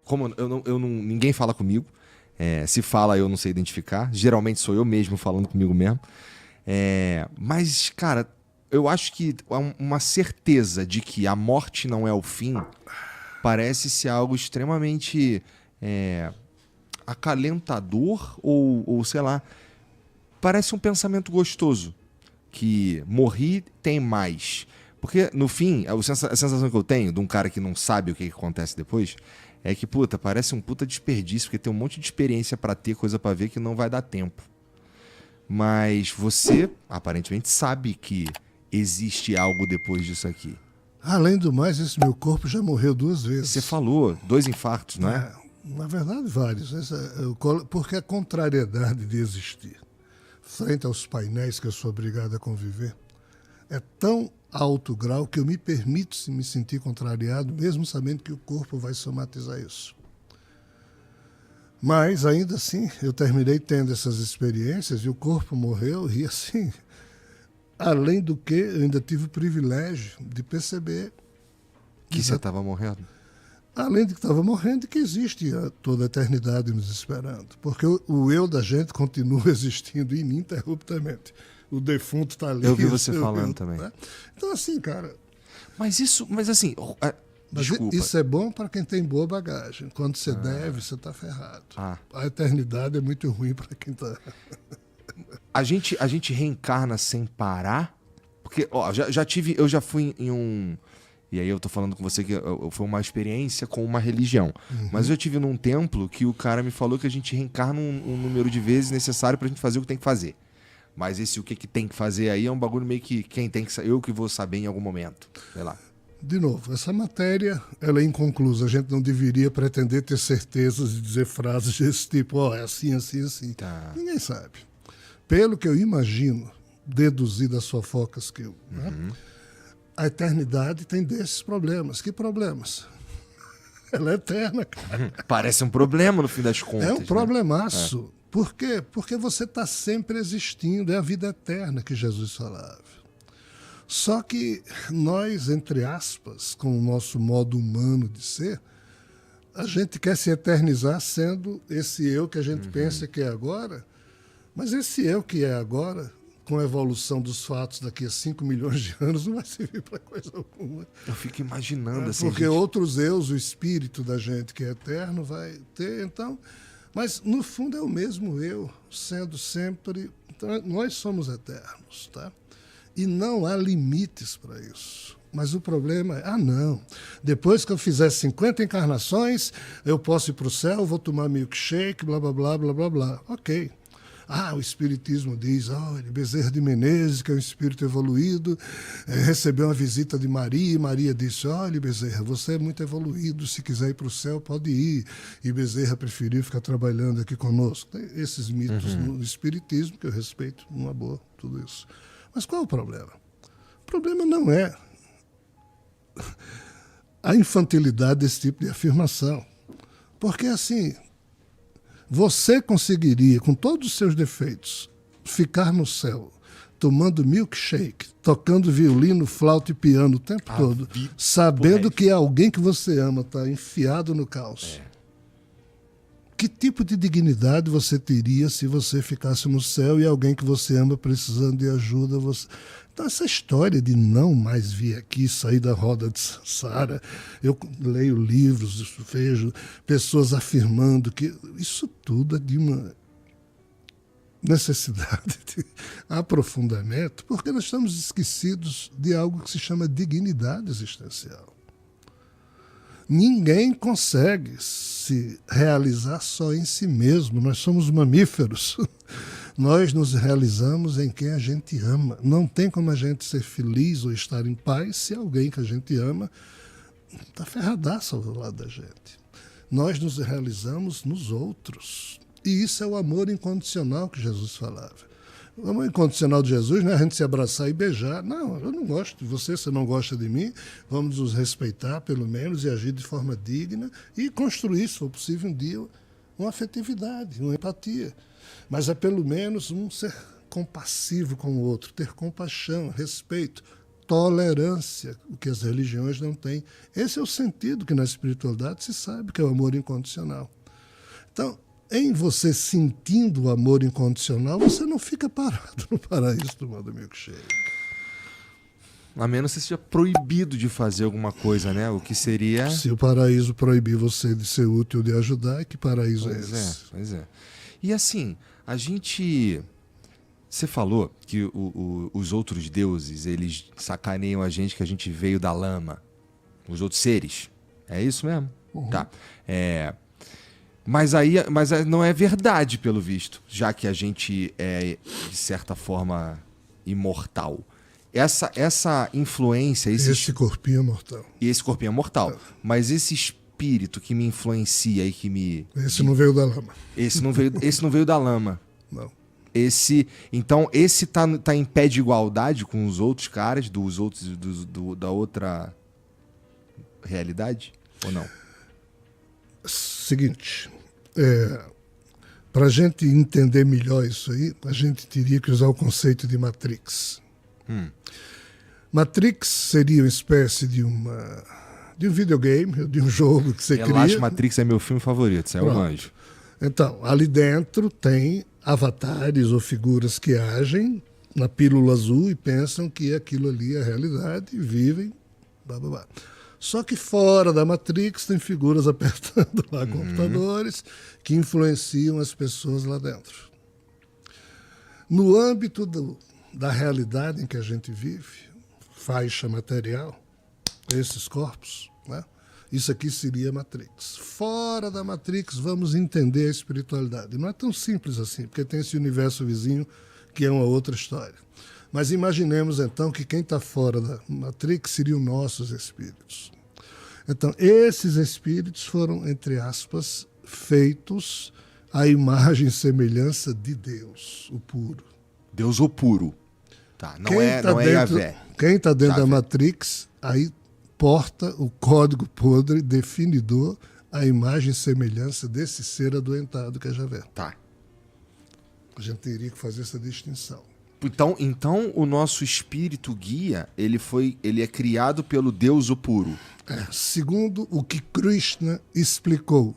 como ninguém fala comigo, se fala eu não sei identificar, geralmente sou eu mesmo falando comigo mesmo. Mas, cara, eu acho que uma certeza de que a morte não é o fim parece ser algo extremamente acalentador ou sei lá, parece um pensamento gostoso. Que morri tem mais. Porque, no fim, a sensação que eu tenho de um cara que não sabe o que acontece depois é que, puta, parece um puta desperdício, porque tem um monte de experiência pra ter, coisa pra ver que não vai dar tempo. Mas você, aparentemente, sabe que existe algo depois disso aqui. Além do mais, esse meu corpo já morreu 2 vezes. Você falou, 2 infartos, não é? Na verdade, vários. Porque a contrariedade de existir frente aos painéis que eu sou obrigado a conviver é tão alto grau que eu me permito me sentir contrariado, mesmo sabendo que o corpo vai somatizar isso. Mas, ainda assim, eu terminei tendo essas experiências e o corpo morreu e, assim, além do que, eu ainda tive o privilégio de perceber que você estava morrendo. Além de que estava morrendo, que existe toda a eternidade nos esperando. Porque o eu da gente continua existindo ininterruptamente. O defunto está ali. Eu vi você falando também. Né? Então, assim, cara... Mas assim... Desculpa. Isso é bom para quem tem boa bagagem. Quando você deve, você está ferrado. A eternidade é muito ruim para quem está... A gente reencarna sem parar? Porque, ó, eu já fui em um... E aí eu tô falando com você que foi uma experiência com uma religião. Uhum. Mas eu tive num templo que o cara me falou que a gente reencarna um número de vezes necessário pra gente fazer o que tem que fazer. Mas o que tem que fazer aí é um bagulho meio que quem tem que... Eu que vou saber em algum momento. Sei lá. De novo, essa matéria ela é inconclusa. A gente não deveria pretender ter certezas de dizer frases desse tipo. É assim, assim, assim. Tá. Ninguém sabe. Pelo que eu imagino, deduzir das fofocas que eu... Né? A eternidade tem desses problemas. Que problemas? Ela é eterna, cara. Parece um problema, no fim das contas. É um problemaço. Né? Por quê? Porque você está sempre existindo. É a vida eterna que Jesus falava. Só que nós, entre aspas, com o nosso modo humano de ser, a gente quer se eternizar sendo esse eu que a gente pensa que é agora, mas esse eu que é agora... com a evolução dos fatos daqui a 5 milhões de anos, não vai servir para coisa alguma. Eu fico imaginando assim. Porque outros eus, o espírito da gente que é eterno, vai ter, então... Mas, no fundo, é o mesmo eu, sendo sempre... Então, nós somos eternos, tá? E não há limites para isso. Mas o problema é, não, depois que eu fizer 50 encarnações, eu posso ir para o céu, vou tomar milkshake, blá, blá, blá, blá, blá, blá. Ok. O Espiritismo diz, olha, Bezerra de Menezes, que é um espírito evoluído, recebeu uma visita de Maria, e Maria disse, olha, Bezerra, você é muito evoluído, se quiser ir para o céu, pode ir. E Bezerra preferiu ficar trabalhando aqui conosco. Tem esses mitos no Espiritismo, que eu respeito, numa boa, tudo isso. Mas qual é o problema? O problema não é a infantilidade desse tipo de afirmação. Porque, assim... Você conseguiria, com todos os seus defeitos, ficar no céu, tomando milkshake, tocando violino, flauta e piano o tempo todo, sabendo que alguém que você ama está enfiado no caos? Que tipo de dignidade você teria se você ficasse no céu e alguém que você ama precisando de ajuda? Então, essa história de não mais vir aqui, sair da roda de Sansara, eu leio livros, vejo pessoas afirmando que isso tudo é de uma necessidade de aprofundamento, porque nós estamos esquecidos de algo que se chama dignidade existencial. Ninguém consegue se realizar só em si mesmo. Nós somos mamíferos. Nós nos realizamos em quem a gente ama. Não tem como a gente ser feliz ou estar em paz se alguém que a gente ama está ferradaço ao lado da gente. Nós nos realizamos nos outros. E isso é o amor incondicional que Jesus falava. O amor incondicional de Jesus não é a gente se abraçar e beijar. Não, eu não gosto de você, você não gosta de mim. Vamos nos respeitar, pelo menos, e agir de forma digna e construir, se for possível, um dia, uma afetividade, uma empatia. Mas é pelo menos um ser compassivo com o outro, ter compaixão, respeito. tolerância, o que as religiões não têm. Esse é o sentido que na espiritualidade se sabe que é o amor incondicional. Então, em você sentindo o amor incondicional, você não fica parado no paraíso tomando milkshake. A menos que você seja proibido de fazer alguma coisa, né? O que seria... Se o paraíso proibir você de ser útil, de ajudar, que paraíso é esse? Pois é. E assim, a gente... Você falou que os outros deuses, eles sacaneiam a gente, que a gente veio da lama. Os outros seres. É isso mesmo? Uhum. Tá. Mas não é verdade, pelo visto, já que a gente é, de certa forma, imortal. Essa influência... Esse corpinho é mortal. E esse corpinho é mortal. Mas esse espírito que me influencia e que me... Esse não veio da lama. Esse não veio da lama. Não. Então, esse tá em pé de igualdade com os outros caras, dos outros, da outra realidade? Ou não? Seguinte, para a gente entender melhor isso aí, a gente teria que usar o conceito de Matrix. Matrix seria uma espécie de um videogame, de um jogo que você Relaxa, cria. Matrix é meu filme favorito, isso é o anjo. Então, ali dentro tem avatares ou figuras que agem na pílula azul e pensam que aquilo ali é a realidade e vivem, blá, blá, blá. Só que fora da Matrix tem figuras apertando lá computadores que influenciam as pessoas lá dentro. No âmbito da realidade em que a gente vive, faixa material, esses corpos, né? Isso aqui seria Matrix. Fora da Matrix, vamos entender a espiritualidade. Não é tão simples assim, porque tem esse universo vizinho que é uma outra história. Mas imaginemos, então, que quem está fora da Matrix seriam nossos espíritos. Então, esses espíritos foram, entre aspas, feitos à imagem e semelhança de Deus, o puro. Deus o puro. Tá, não é Yahvé. Quem está dentro da Matrix, aí porta o código podre definidor à imagem e semelhança desse ser adoentado que é Yahvé. Tá. A gente teria que fazer essa distinção. Então o nosso espírito guia, ele é criado pelo Deus o puro. Segundo o que Krishna explicou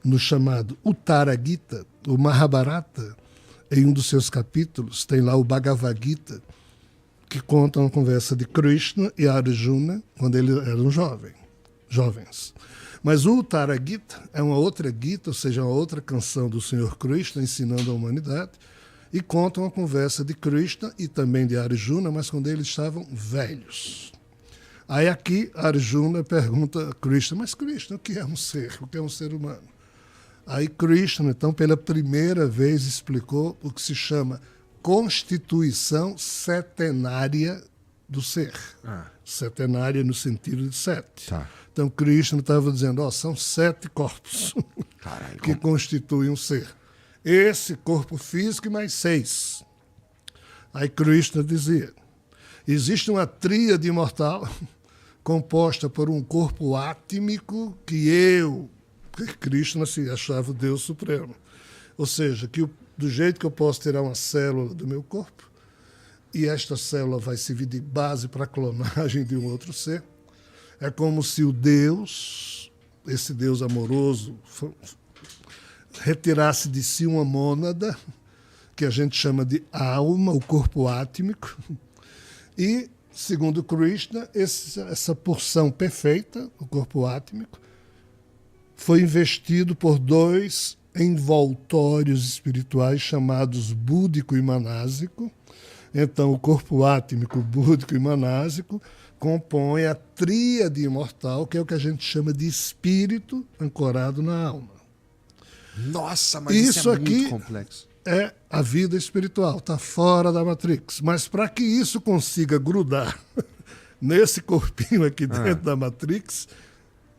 no chamado Uttara Gita, o Mahabharata, em um dos seus capítulos, tem lá o Bhagavad Gita, que conta uma conversa de Krishna e Arjuna quando eles eram jovens. Mas o Uttara Gita é uma outra Gita, ou seja, uma outra canção do Senhor Krishna ensinando a humanidade, e conta uma conversa de Krishna e também de Arjuna, mas quando eles estavam velhos. Aí aqui Arjuna pergunta a Krishna, mas Krishna, o que é um ser? O que é um ser humano? Aí Krishna, então, pela primeira vez explicou o que se chama constituição setenária do ser. Setenária no sentido de 7. Tá. Então Krishna estava dizendo, são 7 corpos que constituem um ser. Esse corpo físico e mais 6. Aí Krishna dizia, existe uma tríade imortal composta por um corpo átmico que Krishna se achava o Deus Supremo. Ou seja, que do jeito que eu posso tirar uma célula do meu corpo e esta célula vai servir de base para a clonagem de um outro ser, é como se o Deus, esse Deus amoroso, retirasse de si uma mônada, que a gente chama de alma, o corpo átmico, e, segundo Krishna, essa porção perfeita, o corpo átmico, foi investido por 2 envoltórios espirituais chamados búdico e manásico. Então, o corpo átmico, búdico e manásico compõe a tríade imortal, que é o que a gente chama de espírito ancorado na alma. Nossa, mas isso é muito complexo. É a vida espiritual, está fora da Matrix. Mas para que isso consiga grudar nesse corpinho aqui dentro da Matrix,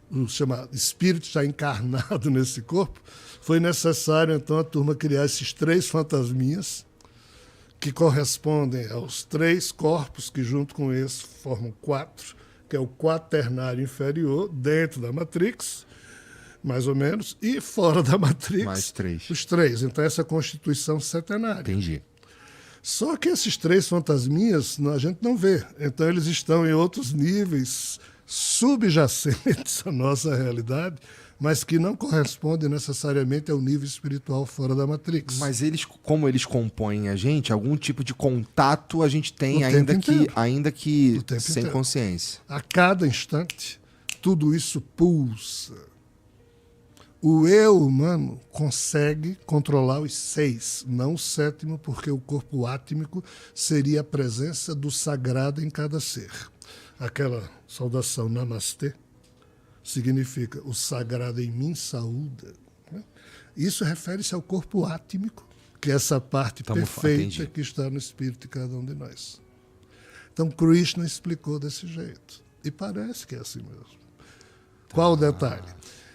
o chamado espírito está encarnado nesse corpo, foi necessário, então, a turma criar esses 3 fantasminhas que correspondem aos 3 corpos que, junto com esse, formam 4, que é o quaternário inferior, dentro da Matrix, mais ou menos, e fora da Matrix, mais 3. Os 3. Então, essa constituição setenária. Entendi. Só que esses 3 fantasminhas a gente não vê. Então eles estão em outros níveis subjacentes à nossa realidade, mas que não correspondem necessariamente ao nível espiritual fora da Matrix. Mas eles, como eles compõem a gente, algum tipo de contato a gente tem, O ainda tempo que, inteiro. ainda que O tempo sem inteiro. consciência. A cada instante, tudo isso pulsa. O eu humano consegue controlar os 6, não o 7º, porque o corpo átmico seria a presença do sagrado em cada ser. Aquela saudação Namastê significa o sagrado em mim saúda. Né? Isso refere-se ao corpo átmico, que é essa parte perfeita entendi. que está no espírito de cada um de nós. Então, Krishna explicou desse jeito. E parece que é assim mesmo. Qual o detalhe?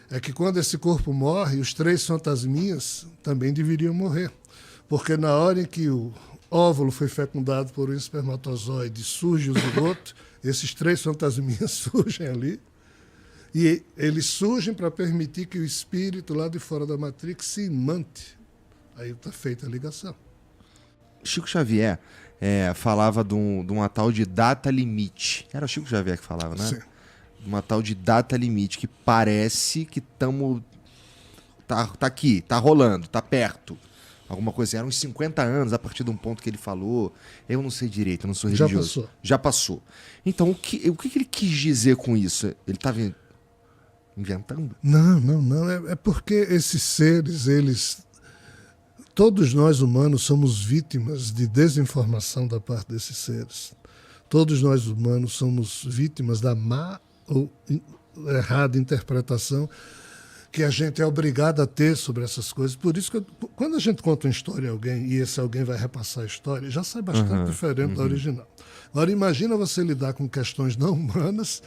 É que quando esse corpo morre, os 3 fantasminhas também deveriam morrer. Porque na hora em que o óvulo foi fecundado por um espermatozoide, surge o zigoto, esses 3 fantasminhas surgem ali, e eles surgem para permitir que o espírito lá de fora da Matrix se imante. Aí está feita a ligação. Chico Xavier falava de uma tal de data limite. Era o Chico Xavier que falava, né? Sim. Uma tal de data limite, que parece que estamos... Tá aqui, tá rolando, tá perto. Alguma coisa assim. Eram uns 50 anos a partir de um ponto que ele falou. Eu não sei direito, eu não sou Já religioso. passou. Já passou. Então, o que ele quis dizer com isso? Ele estava inventando? Não. É porque esses seres, todos nós humanos somos vítimas de desinformação da parte desses seres. Todos nós humanos somos vítimas da má ou errada interpretação que a gente é obrigado a ter sobre essas coisas. Por isso que quando a gente conta uma história a alguém e esse alguém vai repassar a história, já sai bastante diferente da original. Agora imagina você lidar com questões não humanas,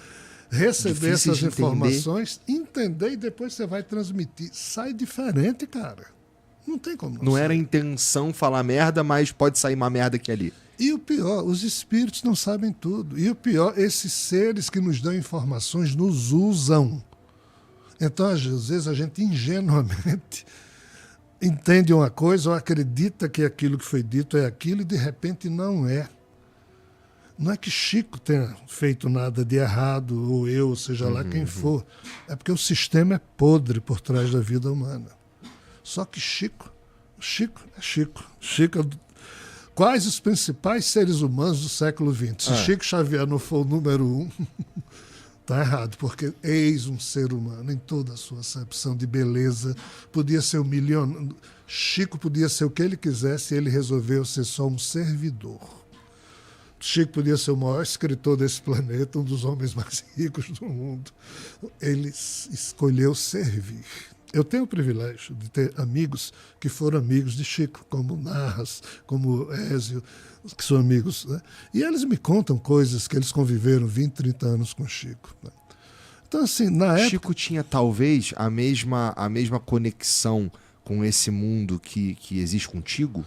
receber Difíceis essas de entender. informações, entender e depois você vai transmitir. Sai diferente, cara. Não tem como Não sair. era a intenção falar merda, mas pode sair uma merda aqui ali. E o pior, os espíritos não sabem tudo. E o pior, esses seres que nos dão informações nos usam. Então, às vezes, a gente ingenuamente entende uma coisa ou acredita que aquilo que foi dito é aquilo e, de repente, não é. Não é que Chico tenha feito nada de errado, ou eu, ou seja lá quem for. É porque o sistema é podre por trás da vida humana. Só que Chico é Chico. Chico é quais os principais seres humanos do século XX? Se Chico Xavier não for o número 1, está errado, porque eis um ser humano em toda a sua acepção de beleza. Podia ser Chico podia ser o que ele quisesse e ele resolveu ser só um servidor. Chico podia ser o maior escritor desse planeta, um dos homens mais ricos do mundo. Ele escolheu servir. Eu tenho o privilégio de ter amigos que foram amigos de Chico, como Narras, como Ézio, que são amigos. Né? E eles me contam coisas que eles conviveram 20, 30 anos com Chico. Né? Então, assim, na época... Chico tinha, talvez, a mesma conexão com esse mundo que existe contigo?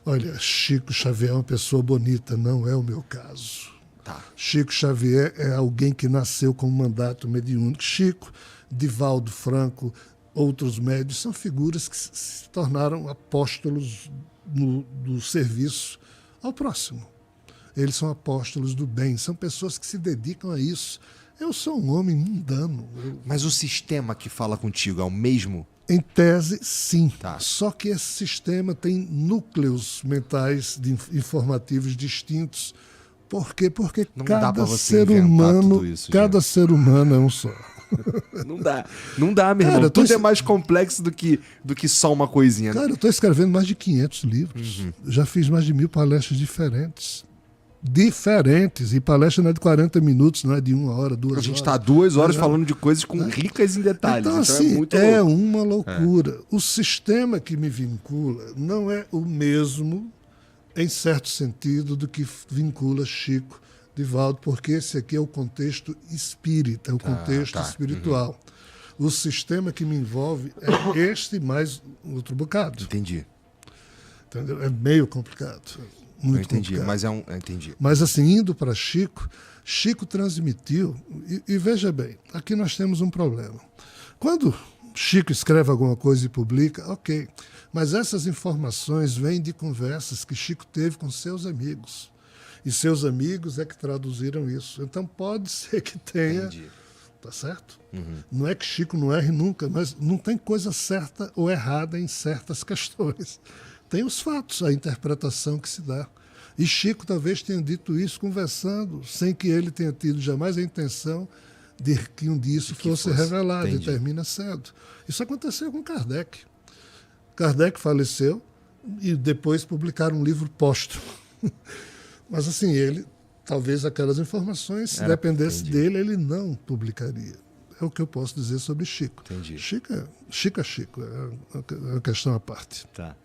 Olha, Chico Xavier é uma pessoa bonita, não é o meu caso. Tá. Chico Xavier é alguém que nasceu com um mandato mediúnico. Chico, Divaldo Franco, outros médios, são figuras que se tornaram apóstolos do serviço ao próximo. Eles são apóstolos do bem, são pessoas que se dedicam a isso. Eu sou um homem mundano. Mas o sistema que fala contigo é o mesmo? Em tese, sim. Tá. Só que esse sistema tem núcleos mentais informativos distintos. Por quê? Porque Não dá pra cada você ser inventar humano, tudo isso, cada gente. ser humano é um só. Não dá, meu Cara, irmão. eu tô Tudo é mais complexo do que só uma coisinha. Cara, eu estou escrevendo mais de 500 livros. Já fiz mais de 1000 palestras diferentes. E palestra não é de 40 minutos, não é de 1 hora, 2 horas. A gente está 2 horas Não. falando de coisas ricas em detalhes. Então, Então assim, é muito é louco. uma loucura. O sistema que me vincula não é o mesmo, em certo sentido, do que vincula Chico, Divaldo, porque esse aqui é o contexto espírita, é o contexto espiritual. O sistema que me envolve é este mais outro bocado. Entendi. Entendeu? É meio complicado. Muito Eu entendi, complicado. mas entendi. Mas assim, indo para Chico, Chico transmitiu, e veja bem, aqui nós temos um problema. Quando Chico escreve alguma coisa e publica, ok. Mas essas informações vêm de conversas que Chico teve com seus amigos. E seus amigos é que traduziram isso. Então pode ser que tenha... Entendi. Tá certo? Uhum. Não é que Chico não erre nunca, mas não tem coisa certa ou errada em certas questões. Tem os fatos, a interpretação que se dá. E Chico talvez tenha dito isso conversando, sem que ele tenha tido jamais a intenção de que um dia isso fosse revelado. Entendi. E termina cedo. Isso aconteceu com Kardec. Kardec faleceu e depois publicaram um livro póstumo. Mas assim, ele, talvez aquelas informações, se dependesse dele, ele não publicaria. É o que eu posso dizer sobre Chico. Entendi. Chico é Chico, é uma questão à parte. Tá.